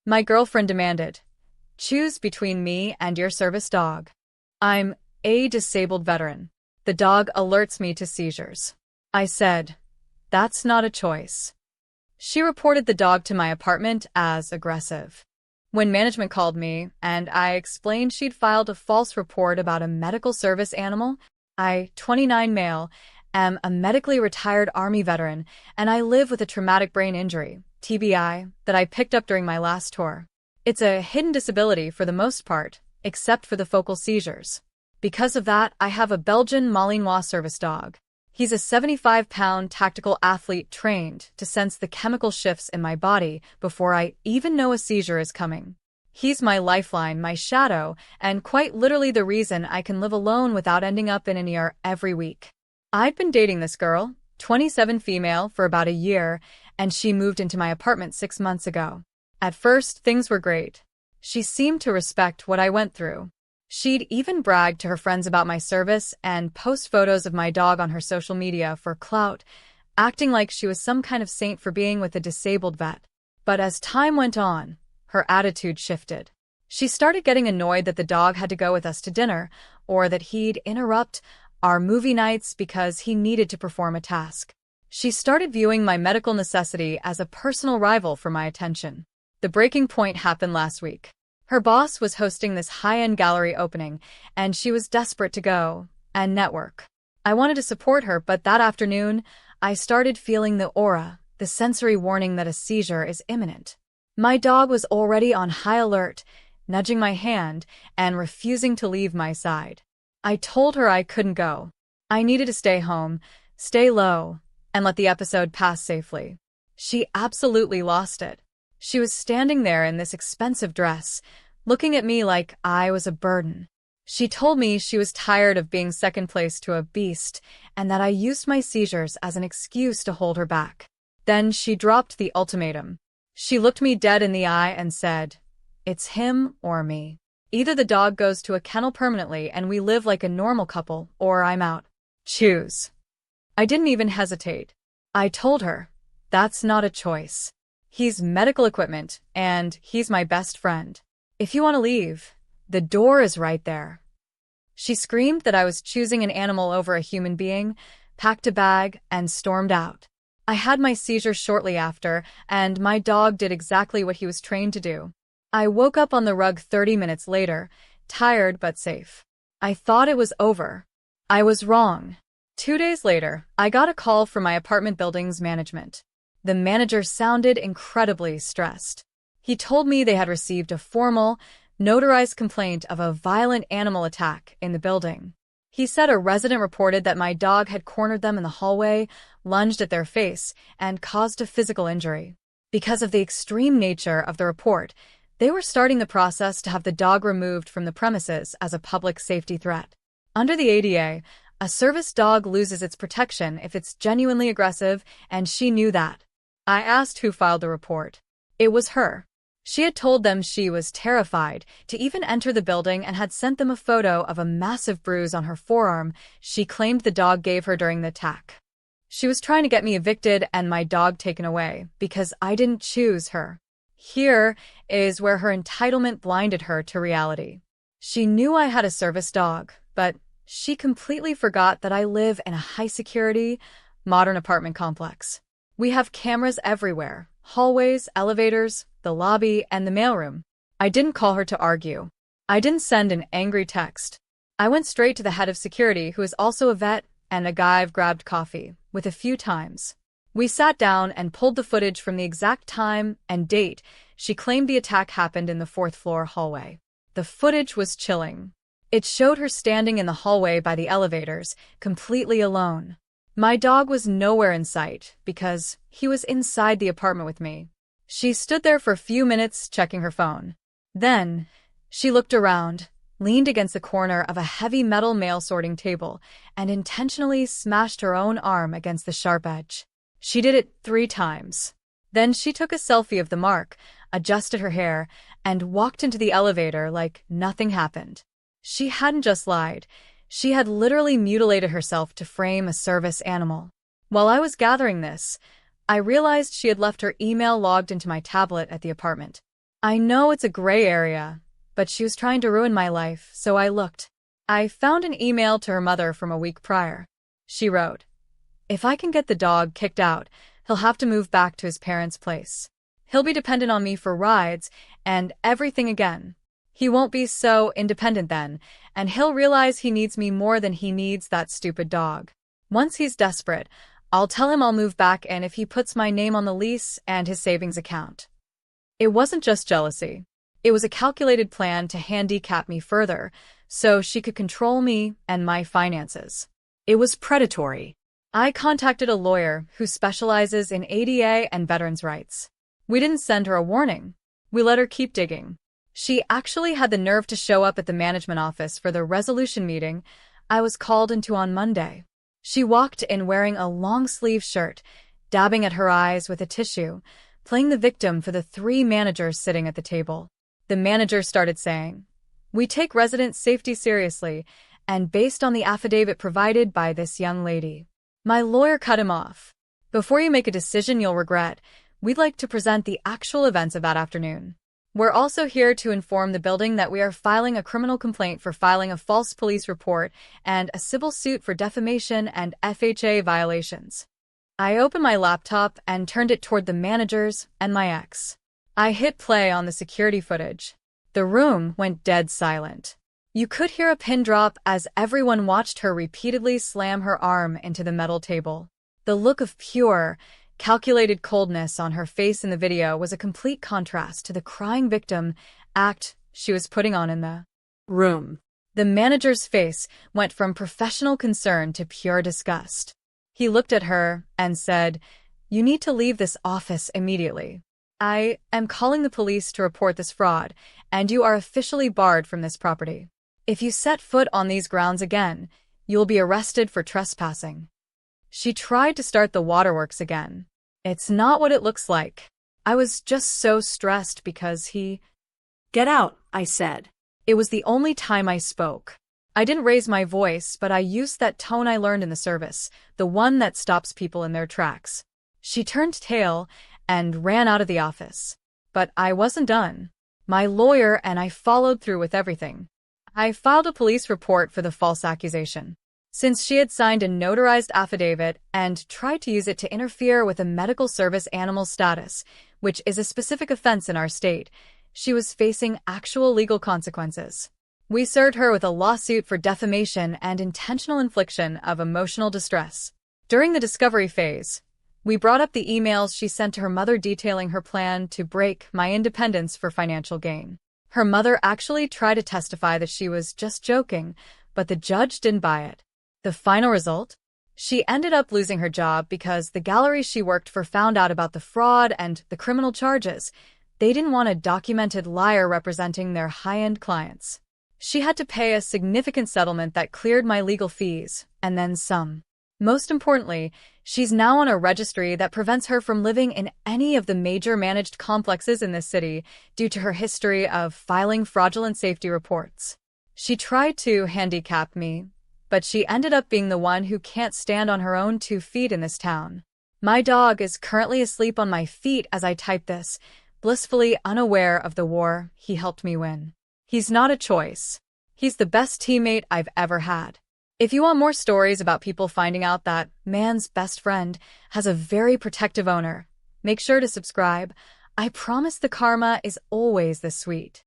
My girlfriend demanded, "Choose between me and your service dog." I'm a disabled veteran. The dog alerts me to seizures. I said, "That's not a choice." She reported the dog to my apartment as aggressive. When management called me and I explained she'd filed a false report about a medical service animal, I, 29 male, am a medically retired Army veteran, and I live with a traumatic brain injury, TBI, that I picked up during my last tour. It's a hidden disability for the most part, except for the focal seizures. Because of that, I have a Belgian Malinois service dog. He's a 75-pound tactical athlete trained to sense the chemical shifts in my body before I even know a seizure is coming. He's my lifeline, my shadow, and quite literally the reason I can live alone without ending up in an ER every week. I'd been dating this girl, 27 female, for about a year, and she moved into my apartment 6 months ago. At first, things were great. She seemed to respect what I went through. She'd even brag to her friends about my service and post photos of my dog on her social media for clout, acting like she was some kind of saint for being with a disabled vet. But as time went on, her attitude shifted. She started getting annoyed that the dog had to go with us to dinner, or that he'd interrupt our movie nights because he needed to perform a task. She started viewing my medical necessity as a personal rival for my attention. The breaking point happened last week. Her boss was hosting this high-end gallery opening, and she was desperate to go and network. I wanted to support her, but that afternoon, I started feeling the aura, the sensory warning that a seizure is imminent. My dog was already on high alert, nudging my hand and refusing to leave my side. I told her I couldn't go. I needed to stay home, stay low, and let the episode pass safely. She absolutely lost it. She was standing there in this expensive dress, looking at me like I was a burden. She told me she was tired of being second place to a beast and that I used my seizures as an excuse to hold her back. Then she dropped the ultimatum. She looked me dead in the eye and said, "It's him or me. Either the dog goes to a kennel permanently and we live like a normal couple, or I'm out. Choose." I didn't even hesitate. I told her, "That's not a choice. He's medical equipment, and he's my best friend. If you want to leave, the door is right there." She screamed that I was choosing an animal over a human being, packed a bag, and stormed out. I had my seizure shortly after, and my dog did exactly what he was trained to do. I woke up on the rug 30 minutes later, tired but safe. I thought it was over. I was wrong. 2 days later, I got a call from my apartment building's management. The manager sounded incredibly stressed. He told me they had received a formal, notarized complaint of a violent animal attack in the building. He said a resident reported that my dog had cornered them in the hallway, lunged at their face, and caused a physical injury. Because of the extreme nature of the report, they were starting the process to have the dog removed from the premises as a public safety threat. Under the ADA, a service dog loses its protection if it's genuinely aggressive, and she knew that. I asked who filed the report. It was her. She had told them she was terrified to even enter the building and had sent them a photo of a massive bruise on her forearm she claimed the dog gave her during the attack. She was trying to get me evicted and my dog taken away because I didn't choose her. Here is where her entitlement blinded her to reality. She knew I had a service dog, but she completely forgot that I live in a high-security, modern apartment complex. We have cameras everywhere, hallways, elevators, the lobby, and the mailroom. I didn't call her to argue. I didn't send an angry text. I went straight to the head of security, who is also a vet, and a guy I've grabbed coffee with a few times. We sat down and pulled the footage from the exact time and date she claimed the attack happened in the 4th floor hallway. The footage was chilling. It showed her standing in the hallway by the elevators, completely alone. My dog was nowhere in sight because he was inside the apartment with me. She stood there for a few minutes checking her phone. Then, she looked around, leaned against the corner of a heavy metal mail sorting table, and intentionally smashed her own arm against the sharp edge. She did it 3 times. Then she took a selfie of the mark, adjusted her hair, and walked into the elevator like nothing happened. She hadn't just lied. She had literally mutilated herself to frame a service animal. While I was gathering this, I realized she had left her email logged into my tablet at the apartment. I know it's a gray area, but she was trying to ruin my life, so I looked. I found an email to her mother from a week prior. She wrote, "If I can get the dog kicked out, he'll have to move back to his parents' place. He'll be dependent on me for rides and everything again. He won't be so independent then, and he'll realize he needs me more than he needs that stupid dog. Once he's desperate, I'll tell him I'll move back and if he puts my name on the lease and his savings account." It wasn't just jealousy. It was a calculated plan to handicap me further, so she could control me and my finances. It was predatory. I contacted a lawyer who specializes in ADA and veterans' rights. We didn't send her a warning. We let her keep digging. She actually had the nerve to show up at the management office for the resolution meeting I was called into on Monday. She walked in wearing a long-sleeve shirt, dabbing at her eyes with a tissue, playing the victim for the 3 managers sitting at the table. The manager started saying, "We take resident safety seriously, and based on the affidavit provided by this young lady." My lawyer cut him off. "Before you make a decision you'll regret, we'd like to present the actual events of that afternoon. We're also here to inform the building that we are filing a criminal complaint for filing a false police report and a civil suit for defamation and FHA violations." I opened my laptop and turned it toward the managers and my ex. I hit play on the security footage. The room went dead silent. You could hear a pin drop as everyone watched her repeatedly slam her arm into the metal table. The look of pure, calculated coldness on her face in the video was a complete contrast to the crying victim act she was putting on in the room. The manager's face went from professional concern to pure disgust. He looked at her and said, "You need to leave this office immediately. I am calling the police to report this fraud, and you are officially barred from this property. If you set foot on these grounds again, you will be arrested for trespassing." She tried to start the waterworks again. "It's not what it looks like. I was just so stressed because he—" "Get out," I said. It was the only time I spoke. I didn't raise my voice, but I used that tone I learned in the service, the one that stops people in their tracks. She turned tail and ran out of the office. But I wasn't done. My lawyer and I followed through with everything. I filed a police report for the false accusation. Since she had signed a notarized affidavit and tried to use it to interfere with a medical service animal status, which is a specific offense in our state, she was facing actual legal consequences. We served her with a lawsuit for defamation and intentional infliction of emotional distress. During the discovery phase, we brought up the emails she sent to her mother detailing her plan to break my independence for financial gain. Her mother actually tried to testify that she was just joking, but the judge didn't buy it. The final result? She ended up losing her job because the gallery she worked for found out about the fraud and the criminal charges. They didn't want a documented liar representing their high-end clients. She had to pay a significant settlement that cleared my legal fees, and then some. Most importantly, she's now on a registry that prevents her from living in any of the major managed complexes in this city due to her history of filing fraudulent safety reports. She tried to handicap me, but she ended up being the one who can't stand on her own 2 feet in this town. My dog is currently asleep on my feet as I type this, blissfully unaware of the war he helped me win. He's not a choice. He's the best teammate I've ever had. If you want more stories about people finding out that man's best friend has a very protective owner, make sure to subscribe. I promise the karma is always this sweet.